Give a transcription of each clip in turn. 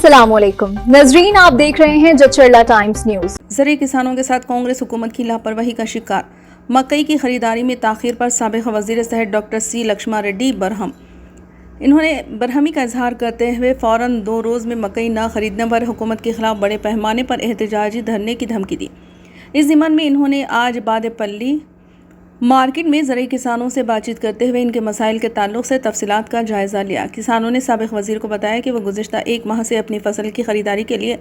अस्सलामुअलैकुम नजरीन, आप देख रहे हैं जचरला टाइम्स न्यूज। ज़रिए किसानों के साथ कांग्रेस हुकूमत की लापरवाही का शिकार। मकई की खरीदारी में ताखीर पर साबिक़ वज़ीर सेहत डॉक्टर सी लक्ष्मण रेड्डी बरहम। इन्होंने बरहमी का इजहार करते हुए फ़ौरन 2 रोज़ में मकई न खरीदने पर हुकूमत के खिलाफ बड़े पैमाने पर एहतजाजी धरने की धमकी दी। इस ज़िम्मन में इन्होंने आज बादेपल्ली मार्केट में ज़रिए किसानों से बातचीत करते हुए इनके मसाइल के ताल्लुक से तफसीलात का जायज़ा लिया। किसानों ने साबिक़ वज़ीर को बताया कि वो गुज़िश्ता 1 माह से अपनी फसल की ख़रीदारी के लिए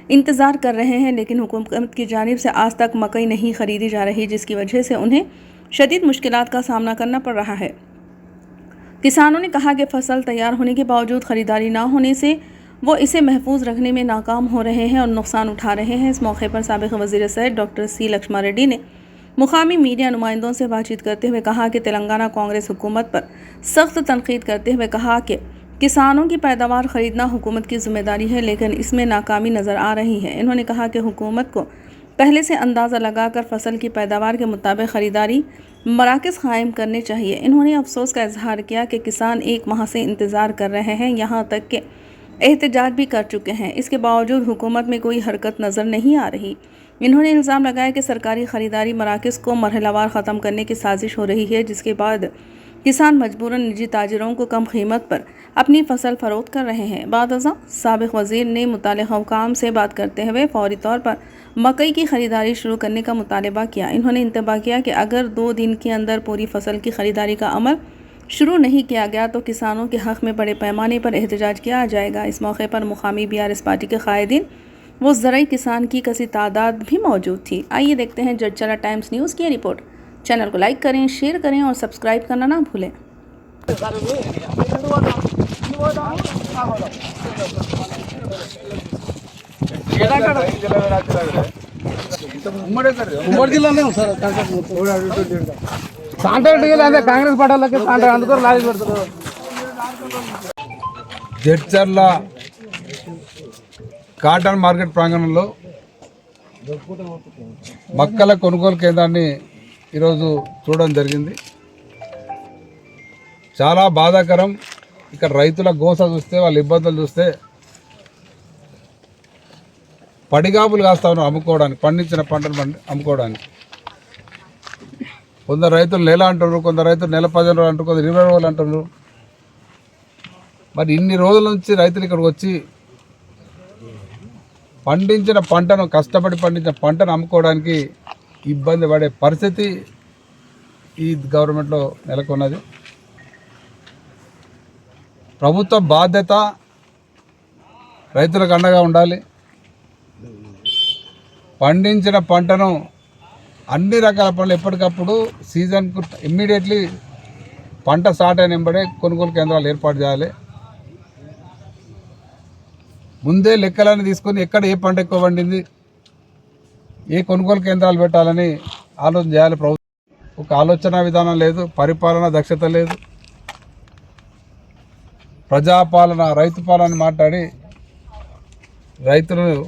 इंतज़ार कर रहे हैं, लेकिन हुकूमत की जानिब से आज तक मकई नहीं ख़रीदी जा रही, जिसकी वजह से उन्हें शदीद मुश्किलात का सामना करना पड़ रहा है। किसानों ने कहा कि फसल तैयार होने के बावजूद ख़रीदारी ना होने से वो इसे महफूज रखने में नाकाम हो रहे हैं और नुकसान उठा रहे हैं। इस मौके पर साबिक़ वज़ीर सेहत डॉक्टर सी लक्ष्मण रेड्डी ने मुकामी मीडिया नुमाइंदों से बातचीत करते हुए कहा कि तेलंगाना कांग्रेस हुकूमत पर सख्त तनकीद करते हुए कहा कि किसानों की पैदावार ख़रीदना हुकूमत की ज़िम्मेदारी है, लेकिन इसमें नाकामी नज़र आ रही है। इन्होंने कहा कि हुकूमत को पहले से अंदाज़ा लगाकर फसल की पैदावार के मुताबिक ख़रीदारी मराकज़ क़ायम करने चाहिए। इन्होंने अफसोस का इजहार किया कि किसान 1 माह से इंतज़ार कर रहे हैं, यहाँ तक कि एहतजाज भी कर चुके हैं, इसके बावजूद हुकूमत में कोई हरकत नज़र नहीं आ रही। इन्होंने इल्ज़ाम लगाया कि सरकारी ख़रीदारी मराकज़ को मरहलावार ख़त्म करने की साजिश हो रही है, जिसके बाद किसान मजबूरन निजी ताजिरों को कम कीमत पर अपनी फसल फ़रोख्त कर रहे हैं। बाद अज़ां साबिक़ वज़ीर ने मुताल्लिक़ा हुकाम से बात करते हुए फ़ौरी तौर पर मकई की ख़रीदारी शुरू करने का मुतालबा किया। इन्होंने इंतबाह किया कि अगर 2 दिन के अंदर पूरी फसल की ख़रीदारी का अमल शुरू नहीं किया गया तो किसानों के हक़ में बड़े पैमाने पर एहतजाज किया जाएगा। इस मौके पर मुकामी BRS पार्टी के कायदीन वो ज़राई किसान की कसी तादाद भी मौजूद थी। आइए देखते हैं जचरला टाइम्स न्यूज़ की रिपोर्ट। चैनल को लाइक करें, शेयर करें और सब्सक्राइब करना ना भूलें। ఉమ్మడి జిల్లానే సార్ కాంట్రాక్ట్ అంటే కాంగ్రెస్ పార్టీలకి కాంట్రాక్ట్ అందుకో లారీ పెడతారు. జడ్చర్ల కాటన్ మార్కెట్ ప్రాంగణంలో మక్కల కొనుగోలు కేంద్రాన్ని ఈరోజు చూడడం జరిగింది. చాలా బాధాకరం. ఇక్కడ రైతుల గోస చూస్తే, వాళ్ళ ఇబ్బందులు చూస్తే పడిగాపులు కాస్తా ఉన్నారు అమ్ముకోవడానికి, పండించిన పంటను అమ్ముకోవడానికి. కొందరు రైతులు నెల అంటున్నారు, కొందరు రైతులు నెల 15 రోజులు అంటారు, కొందరు 20 రోజులు అంటున్నారు. మరి ఇన్ని రోజుల నుంచి రైతులు ఇక్కడికి వచ్చి పండించిన పంటను, కష్టపడి పండించిన పంటను అమ్ముకోవడానికి ఇబ్బంది పడే పరిస్థితి ఈ గవర్నమెంట్లో నెలకొన్నది. ప్రభుత్వ బాధ్యత రైతులకు అండగా ఉండాలి. పండించిన పంటను అన్ని రకాల పంటలు ఎప్పటికప్పుడు సీజన్కు ఇమ్మీడియట్లీ పంట స్టార్ట్ అయిన వెంబడే కొనుగోలు కేంద్రాలు ఏర్పాటు చేయాలి. ముందే లెక్కలను తీసుకొని ఎక్కడ ఏ పంట ఎక్కువ పండింది, ఏ కొనుగోలు కేంద్రాలు పెట్టాలని ఆలోచన చేయాలి. ప్రభుత్వం ఒక ఆలోచన విధానం లేదు, పరిపాలన దక్షత లేదు. ప్రజాపాలన, రైతు పాలన మాట్లాడి రైతులను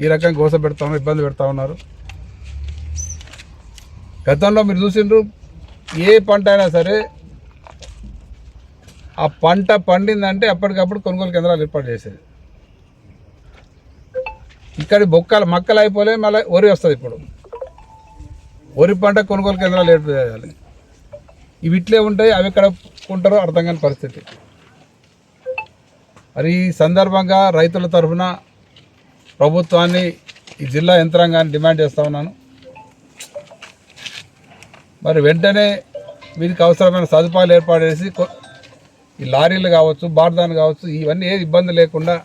ఈ రకంగా గోస పెడతా ఉన్నారు, ఇబ్బంది పెడతా ఉన్నారు. గతంలో మీరు చూసిండ్రు, ఏ పంట అయినా సరే ఆ పంట పండిందంటే అప్పటికప్పుడు కొనుగోలు కేంద్రాలు ఏర్పాటు చేసేది. ఇక్కడి మక్కలు అయిపోలే, మళ్ళీ వరి వస్తుంది. ఇప్పుడు వరి పంట కొనుగోలు కేంద్రాలు ఏర్పాటు చేయాలి. ఇవి ఇట్లే ఉంటాయి, అవి ఎక్కడ కొంటారో అర్థం కాని పరిస్థితి. మరి ఈ సందర్భంగా రైతుల తరఫున ప్రభుత్వాన్ని, ఈ జిల్లా యంత్రాంగాన్ని డిమాండ్ చేస్తూ ఉన్నాను. మరి వెంటనే వీరికి అవసరమైన సదుపాయాలు ఏర్పాటు చేసి ఈ లారీలు కావచ్చు, బార్దాన్ కావచ్చు, ఇవన్నీ ఏ ఇబ్బంది లేకుండా,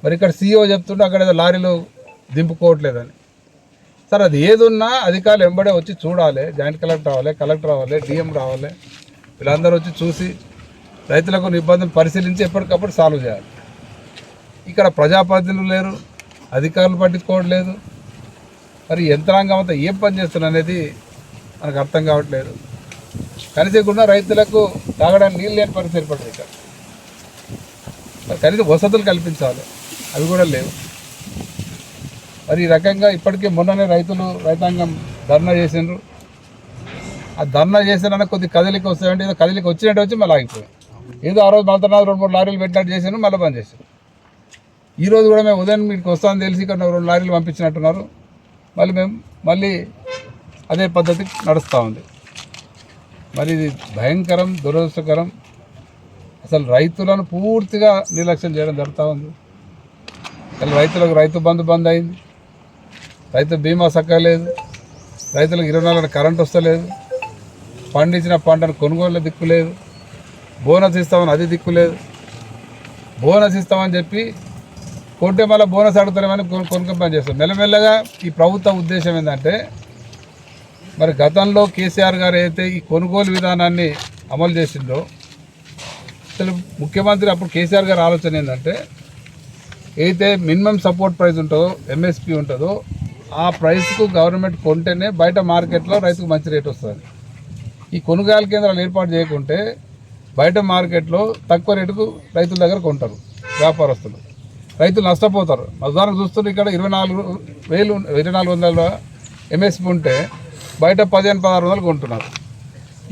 మరి ఇక్కడ CEO చెప్తుంటే అక్కడ ఏదో లారీలు దింపుకోవట్లేదని. సార్, అది ఏదున్నా అధికారులు వెంబడే వచ్చి చూడాలి. జాయింట్ కలెక్టర్ రావాలి, DM రావాలి. వీళ్ళందరూ వచ్చి చూసి రైతులకు ఇబ్బందులు పరిశీలించి ఎప్పటికప్పుడు సాల్వ్ చేయాలి. ఇక్కడ ప్రజాప్రతినిధులు లేరు, అధికారులు పట్టించుకోవట్లేదు. మరి యంత్రాంగం అంతా ఏం పని చేస్తున్నారు అనేది మనకు అర్థం కావట్లేదు. కనీసం రైతులకు తాగడానికి నీళ్ళు లేని పరిస్థితి ఏర్పడుతుంది. ఇక్కడ మరి కనీసం వసతులు కల్పించాలి, అవి కూడా లేవు. మరి ఈ రకంగా ఇప్పటికే మొన్ననే రైతాంగం ధర్నా చేసిండ్రు. ఆ ధర్నా చేసినా కొద్ది కదలిక వస్తాయంటే ఏదో కదలిక వచ్చినట్టు వచ్చి మళ్ళీ ఆగిపోయాయి. ఏదో ఆ రోజు మళ్ళీ 2-3 లారీలు పెట్టినట్టు చేసాను, మళ్ళీ బంద్ చేశాను. ఈరోజు కూడా మేము ఉదయం మీకు వస్తామని తెలిసి ఇక్కడ 2 లారీలు పంపించినట్టున్నారు. మళ్ళీ అదే పద్ధతి నడుస్తూ ఉంది. మరి ఇది భయంకరం, దురదృష్టకరం. అసలు రైతులను పూర్తిగా నిర్లక్ష్యం చేయడం జరుగుతూ ఉంది. అసలు రైతులకు రైతు బంధు అయింది, రైతు బీమా సక్కలేదు, రైతులకు 24 గంటల కరెంట్ వస్తలేదు, పండించిన పంటను కొనుగోలు దిక్కు లేదు, బోనస్ ఇస్తామని అది దిక్కు లేదు. బోనస్ ఇస్తామని చెప్పి కొంటే మళ్ళీ బోనస్ అడుగుతారేమని కొనుక్కొని పని చేస్తాం. మెల్లమెల్లగా ఈ ప్రభుత్వ ఉద్దేశం ఏంటంటే, మరి గతంలో కేసీఆర్ గారు అయితే ఈ కొనుగోలు విధానాన్ని అమలు చేసిందో, అసలు ముఖ్యమంత్రి అప్పుడు కేసీఆర్ గారి ఆలోచన ఏంటంటే, అయితే మినిమం సపోర్ట్ ప్రైస్ ఉంటుందో, ఎంఎస్పి ఉంటుందో, ఆ ప్రైస్కు గవర్నమెంట్ కొంటేనే బయట మార్కెట్లో రైతుకు మంచి రేట్ వస్తుంది. ఈ కొనుగోలు కేంద్రాలు ఏర్పాటు చేయకుంటే బయట మార్కెట్లో తక్కువ రేటుకు రైతుల దగ్గర కొంటారు వ్యాపారస్తులు, రైతులు నష్టపోతారు. ఉదాహరణకు చూస్తుంటే ఇక్కడ 2400 ఎంఎస్పి ఉంటే బయట 1500-1600 కొంటున్నారు.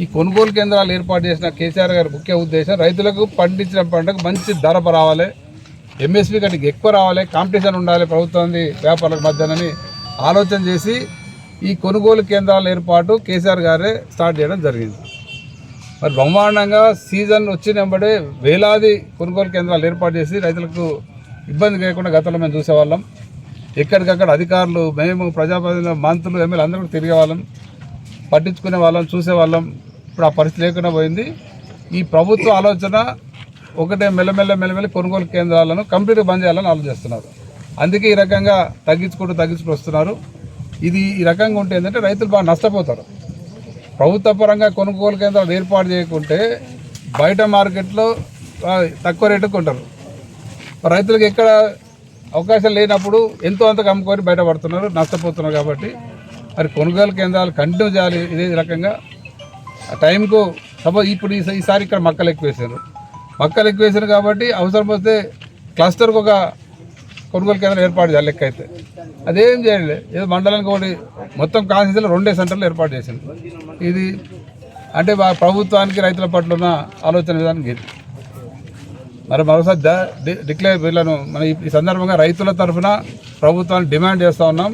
ఈ కొనుగోలు కేంద్రాలు ఏర్పాటు చేసిన కేసీఆర్ గారి ముఖ్య ఉద్దేశం రైతులకు పండించిన పంటకు మంచి ధర రావాలి, ఎంఎస్పి కంటే ఎక్కువ రావాలి, కాంపిటీషన్ ఉండాలి ప్రభుత్వం వ్యాపారుల మధ్యనని ఆలోచన చేసి ఈ కొనుగోలు కేంద్రాల ఏర్పాటు కేసీఆర్ గారే స్టార్ట్ చేయడం జరిగింది. మరి బ్రహ్మాండంగా సీజన్ వచ్చినప్పుడే వేలాది కొనుగోలు కేంద్రాలు ఏర్పాటు చేసి రైతులకు ఇబ్బంది లేకుండా గతంలో మేము చూసేవాళ్ళం. ఎక్కడికక్కడ అధికారులు, మేము ప్రజాప్రతినిధులు, మంత్రులు, ఎమ్మెల్యేలు అందరూ తిరిగేవాళ్ళం, పట్టించుకునే వాళ్ళం, చూసేవాళ్ళం. ఇప్పుడు ఆ పరిస్థితి లేకుండా పోయింది. ఈ ప్రభుత్వ ఆలోచన ఒకటే, మెల్లమెల్ల కొనుగోలు కేంద్రాలను కంప్లీట్గా బంద్ చేయాలని ఆలోచిస్తున్నారు. అందుకే ఈ రకంగా తగ్గించుకుంటూ వస్తున్నారు. ఇది ఈ రకంగా ఉంటే ఏంటంటే రైతులు బాగా నష్టపోతారు. ప్రభుత్వ పరంగా కొనుగోలు కేంద్రాలు ఏర్పాటు చేయకుంటే బయట మార్కెట్లో తక్కువ రేటుకు కొంటారు. రైతులకు ఎక్కడ అవకాశం లేనప్పుడు ఎంతో అంతకు అమ్ముకొని బయటపడుతున్నారు, నష్టపోతున్నారు. కాబట్టి మరి కొనుగోలు కేంద్రాలు కంటిన్యూ చేయాలి. ఇదే రకంగా టైంకు సపోజ్ ఇప్పుడు ఈసారి ఇక్కడ మక్కలు ఎక్కువ వేసారు కాబట్టి అవసరం వస్తే క్లస్టర్కి ఒక కొనుగోలు కేంద్రం ఏర్పాటు చేయాలి. లెక్క అయితే అదేం చేయాలి, ఏదో మండలానికి ఒకటి మొత్తం కాన్స్టిట్యూన్సీలో 2 సెంటర్లు ఏర్పాటు చేసింది. ఇది అంటే ప్రభుత్వానికి రైతుల పట్ల ఉన్న ఆలోచన విధానం ఇది. మరి మరోసారి డిక్లేర్ వీళ్ళను మన ఈ సందర్భంగా రైతుల తరఫున ప్రభుత్వాన్ని డిమాండ్ చేస్తూ ఉన్నాం.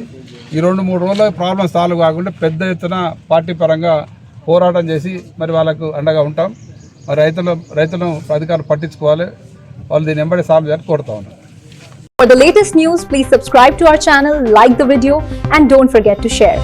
ఈ 2-3 రోజుల ప్రాబ్లం సాల్వ్ కాకుండా పెద్ద ఎత్తున పార్టీ పరంగా పోరాటం చేసి మరి వాళ్ళకు అండగా ఉంటాం. మరి రైతులను అధికారులు పట్టించుకోవాలి, వాళ్ళు దీన్ని వెంబడి సాల్వ్ చేయాలని కోరుతా ఉన్నాం. For the latest news, please subscribe to our channel, like the video, and don't forget to share.